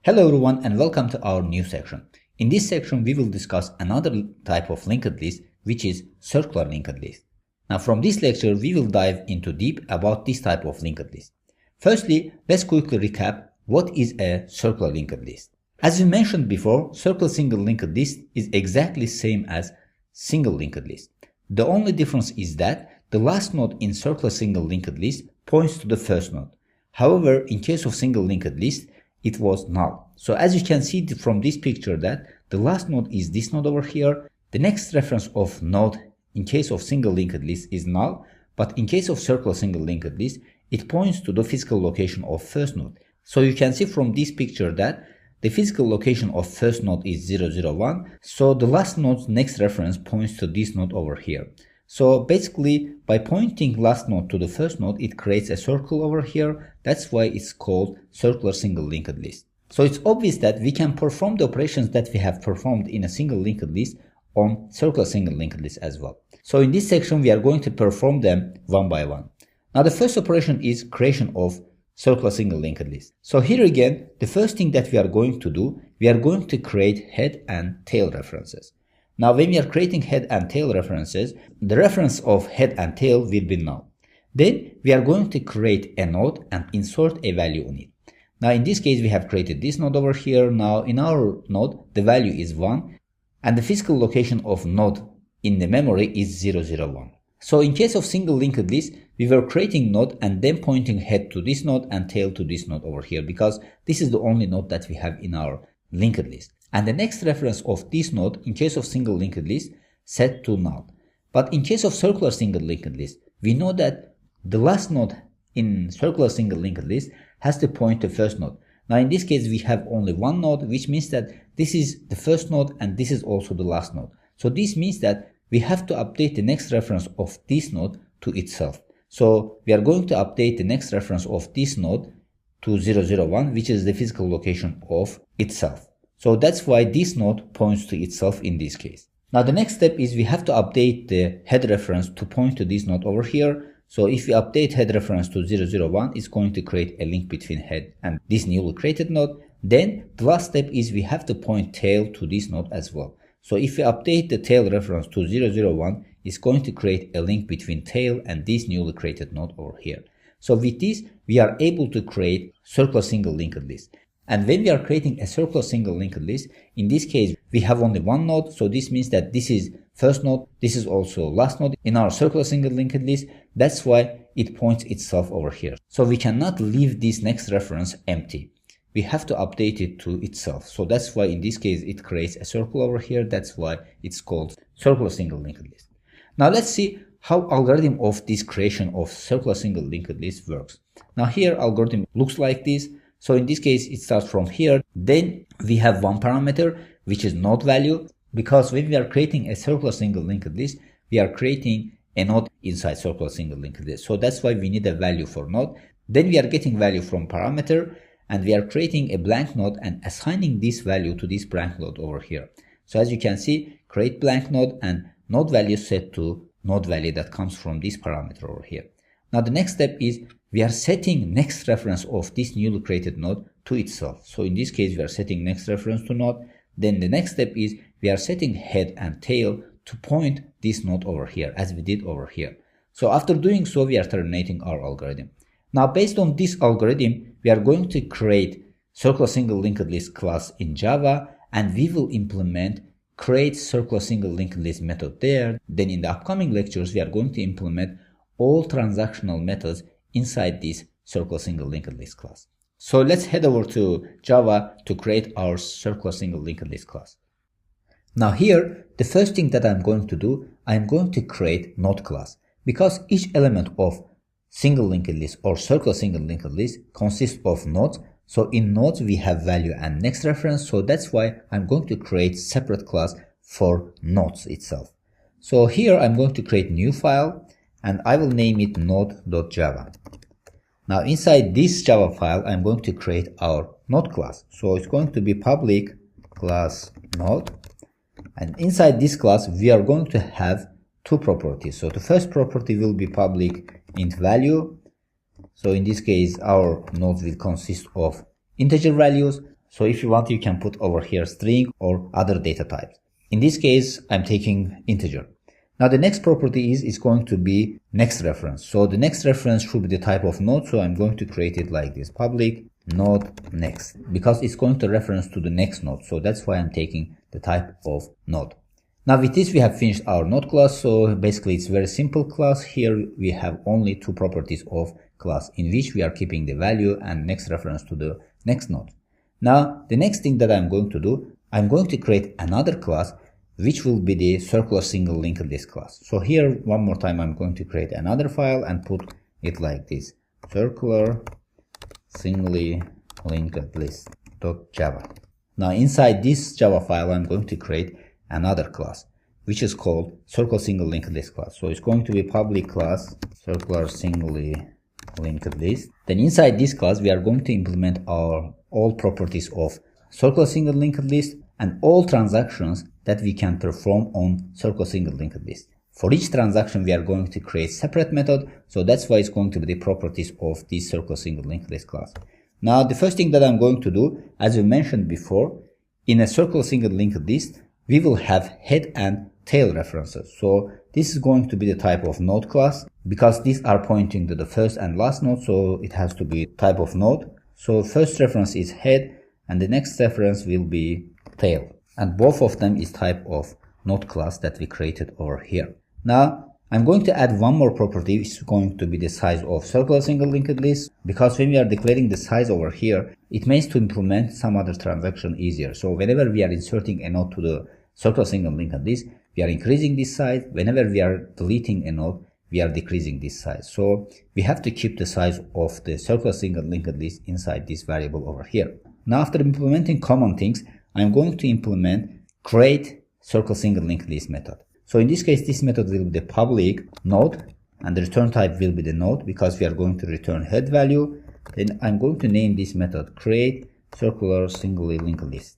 Hello everyone and welcome to our new section. In this section we will discuss another type of linked list, which is circular linked list. Now from this lecture we will dive into deep about this type of linked list. Firstly, let's quickly recap what is a circular linked list. As we mentioned before, circular single linked list is exactly same as single linked list. The only difference is that the last node in circular single linked list points to the first node. However, in case of single linked list, it was null. So as you can see from this picture that the last node is this node over here. The next reference of node in case of single linked list is null, but in case of circular single linked list, it points to the physical location of first node. So you can see from this picture that the physical location of first node is 001. So the last node's next reference points to this node over here. So basically, by pointing last node to the first node, it creates a circle over here. That's why it's called circular single linked list. So it's obvious that we can perform the operations that we have performed in a single linked list on circular single linked list as well. So in this section, we are going to perform them one by one. Now the first operation is creation of circular single linked list. So here again, the first thing that we are going to do, we are going to create head and tail references. Now when we are creating head and tail references, the reference of head and tail will be null. Then we are going to create a node and insert a value on it. Now in this case we have created this node over here. Now in our node the value is 1 and the physical location of node in the memory is 001. So in case of single linked list, we were creating node and then pointing head to this node and tail to this node over here because this is the only node that we have in our linked list. And the next reference of this node in case of single linked list set to null. But in case of circular single linked list, we know that the last node in circular single linked list has to point to first node. Now in this case we have only one node, which means that this is the first node and this is also the last node. So this means that we have to update the next reference of this node to itself. So we are going to update the next reference of this node to 001, which is the physical location of itself. So that's why this node points to itself in this case. Now the next step is we have to update the head reference to point to this node over here. So if we update head reference to 001, it's going to create a link between head and this newly created node. Then the last step is we have to point tail to this node as well. So if we update the tail reference to 001, it's going to create a link between tail and this newly created node over here. So with this, we are able to create circular single linked list. And when we are creating a circular single linked list, in this case, we have only one node. So this means that this is first node. This is also last node in our circular single linked list. That's why it points itself over here. So we cannot leave this next reference empty. We have to update it to itself. So that's why in this case, it creates a circle over here. That's why it's called circular single linked list. Now let's see how algorithm of this creation of circular single linked list works. Now here algorithm looks like this. So in this case, it starts from here. Then we have one parameter, which is node value, because when we are creating a circular single linked list, we are creating a node inside circular single linked list. So that's why we need a value for node. Then we are getting value from parameter and we are creating a blank node and assigning this value to this blank node over here. So as you can see, create blank node and node value set to node value that comes from this parameter over here. Now the next step is we are setting next reference of this newly created node to itself. So in this case, we are setting next reference to node. Then the next step is we are setting head and tail to point this node over here as we did over here. So after doing so, we are terminating our algorithm. Now based on this algorithm, we are going to create circular single linked list class in Java and we will implement create circular single linked list method there. Then in the upcoming lectures, we are going to implement all transactional methods inside this circular single linked list class. So let's head over to Java to create our circular single linked list class. Now here, the first thing that I'm going to do, I'm going to create node class because each element of single linked list or circular single linked list consists of nodes. So in nodes, we have value and next reference. So that's why I'm going to create separate class for nodes itself. So here I'm going to create new file and I will name it node.java. Now inside this Java file, I'm going to create our node class. So it's going to be public class node. And inside this class, we are going to have two properties. So the first property will be public int value. So in this case, our nodes will consist of integer values. So if you want, you can put over here string or other data types. In this case, I'm taking integer. Now the next property is going to be next reference. So the next reference should be the type of node. So I'm going to create it like this, public node next, because it's going to reference to the next node. So that's why I'm taking the type of node. Now with this, we have finished our node class. So basically it's very simple class. Here we have only two properties of class in which we are keeping the value and next reference to the next node. Now the next thing that I'm going to do, I'm going to create another class which will be the circular single linked list class. So here one more time I'm going to create another file and put it like this, circular singly linked list.java. Now inside this Java file I'm going to create another class which is called circular single linked list class. So it's going to be public class circular singly linked list. Then inside this class we are going to implement our all properties of circular single linked list and all transactions that we can perform on circular single linked list. For each transaction we are going to create separate method, so that's why it's going to be the properties of this circular single linked list class. Now the first thing that I'm going to do, as we mentioned before, in a circular single linked list we will have head and tail references. So this is going to be the type of node class, because these are pointing to the first and last node, so it has to be type of node. So first reference is head and the next reference will be tail, and both of them is type of node class that we created over here. Now I'm going to add one more property, which is going to be the size of circular single linked list, because when we are declaring the size over here, it makes to implement some other transaction easier. So whenever we are inserting a node to the circular single linked list, we are increasing this size. Whenever we are deleting a node, we are decreasing this size. So we have to keep the size of the circular single linked list inside this variable over here. Now after implementing common things, I'm going to implement create circular single linked list method. So in this case, this method will be the public node and the return type will be the node, because we are going to return head value. Then I'm going to name this method create circular singly linked list.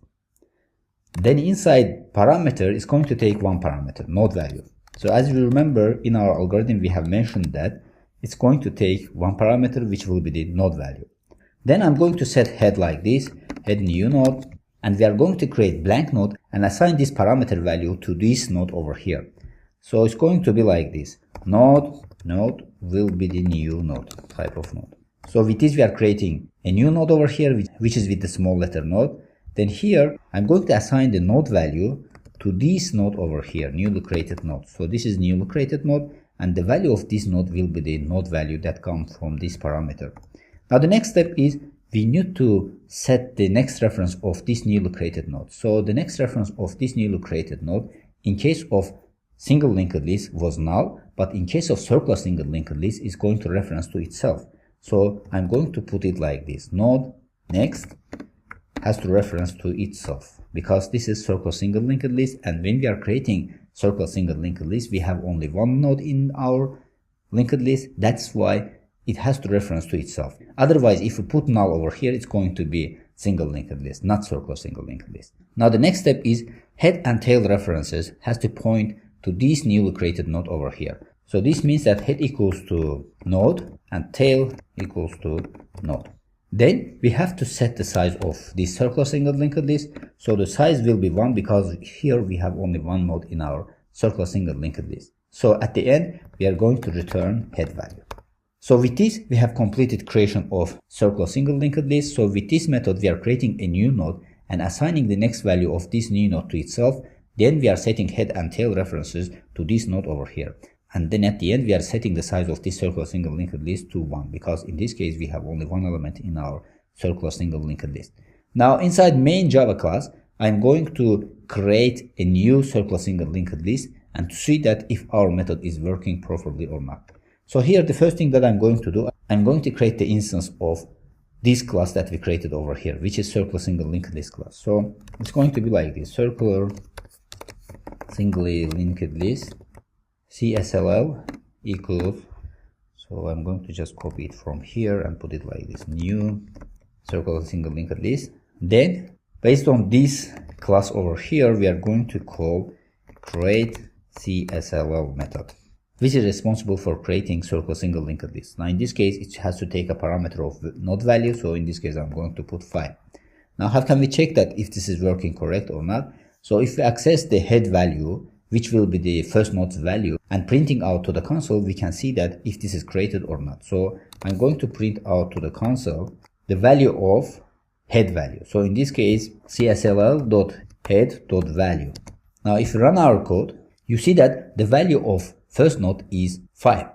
Then inside parameter is going to take one parameter, node value. So as you remember, in our algorithm we have mentioned that it's going to take one parameter which will be the node value. Then I'm going to set head like this, head new node, and we are going to create blank node and assign this parameter value to this node over here. So it's going to be like this, node will be the new node, type of node. So with this we are creating a new node over here which is with the small letter node. Then here I'm going to assign the node value to this node over here, newly created node. So this is newly created node and the value of this node will be the node value that comes from this parameter. Now the next step is we need to set the next reference of this newly created node. So the next reference of this newly created node in case of single linked list was null, but in case of circular single linked list is going to reference to itself. So I'm going to put it like this, node next has to reference to itself, because this is circular single linked list, and when we are creating circular single linked list we have only one node in our linked list. That's why it has to reference to itself. Otherwise, if we put null over here, it's going to be single linked list, not circular single linked list. Now the next step is head and tail references has to point to this newly created node over here. So this means that head equals to node and tail equals to node. Then we have to set the size of this circular single linked list. So the size will be 1 because here we have only one node in our circular single linked list. So at the end, we are going to return head value. So with this, we have completed creation of circular single linked list. So with this method, we are creating a new node and assigning the next value of this new node to itself. Then we are setting head and tail references to this node over here. And then at the end, we are setting the size of this circular single linked list to 1, because in this case, we have only one element in our circular single linked list. Now inside main Java class, I'm going to create a new circular single linked list and to see that if our method is working properly or not. So here, the first thing that I'm going to do, I'm going to create the instance of this class that we created over here, which is circular single linked list class. So it's going to be like this, circular singly linked list CSLL equals, so I'm going to just copy it from here and put it like this, new circular single linked list. Then based on this class over here, we are going to call create CSLL method, which is responsible for creating circular single linked list. Now in this case, it has to take a parameter of node value. So in this case, I'm going to put 5. Now how can we check that if this is working correct or not? So if we access the head value, which will be the first node's value, and printing out to the console, we can see that if this is created or not. So I'm going to print out to the console the value of head value. So in this case, csll.head.value. Now if we run our code, you see that the value of first node is 5.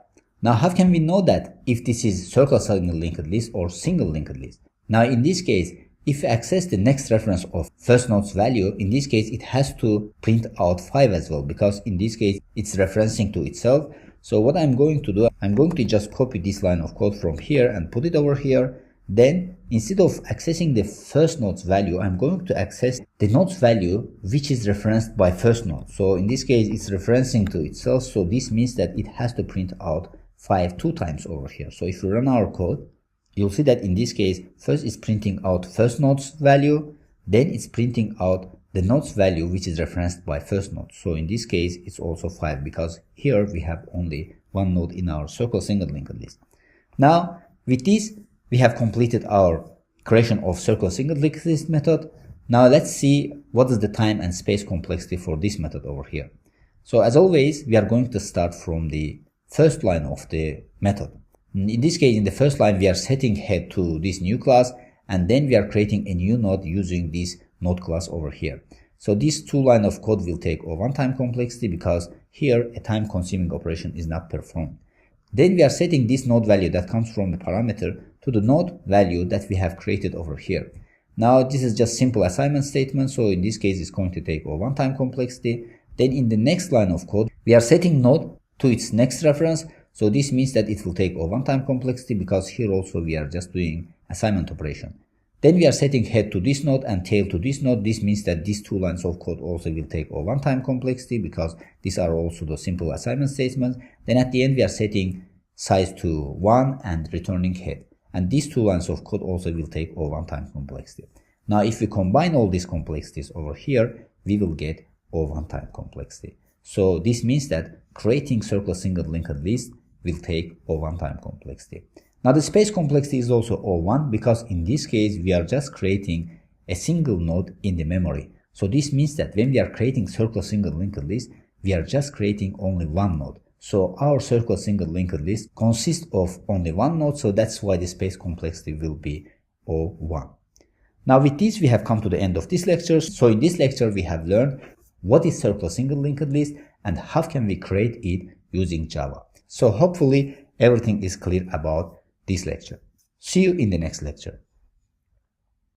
Now how can we know that if this is circle single linked list or single linked list? Now in this case, if we access the next reference of first node's value, in this case it has to print out 5 as well, because in this case it's referencing to itself. So what I'm going to do, I'm going to just copy this line of code from here and put it over here. Then instead of accessing the first node's value, I'm going to access the node's value which is referenced by first node. So in this case it's referencing to itself, so this means that it has to print out 5 2 times over here. So if we run our code, you'll see that in this case, first it's printing out first node's value, then it's printing out the node's value which is referenced by first node. So in this case, it's also 5 because here we have only one node in our circle single linked list. Now, with this, we have completed our creation of circle single linked list method. Now let's see what is the time and space complexity for this method over here. So as always, we are going to start from the first line of the method. In this case, in the first line, we are setting head to this new class, and then we are creating a new node using this node class over here. So this 2 line of code will take a one-time complexity because here a time-consuming operation is not performed. Then we are setting this node value that comes from the parameter to the node value that we have created over here. Now this is just simple assignment statement, so in this case it's going to take a one-time complexity. Then in the next line of code, we are setting node to its next reference. So this means that it will take a one-time complexity because here also we are just doing assignment operation. Then we are setting head to this node and tail to this node. This means that these 2 lines of code also will take a one-time complexity because these are also the simple assignment statements. Then at the end we are setting size to 1 and returning head. And these 2 lines of code also will take a one-time complexity. Now if we combine all these complexities over here, we will get a one-time complexity. So this means that creating circle single linked list will take a one-time complexity. Now the space complexity is also O1 because in this case we are just creating a single node in the memory. So this means that when we are creating circle single linked list, we are just creating only one node. So our circle single linked list consists of only one node, so that's why the space complexity will be O1. Now with this we have come to the end of this lecture. So in this lecture we have learned what is circle single linked list and how can we create it using Java. So hopefully everything is clear about this lecture. See you in the next lecture.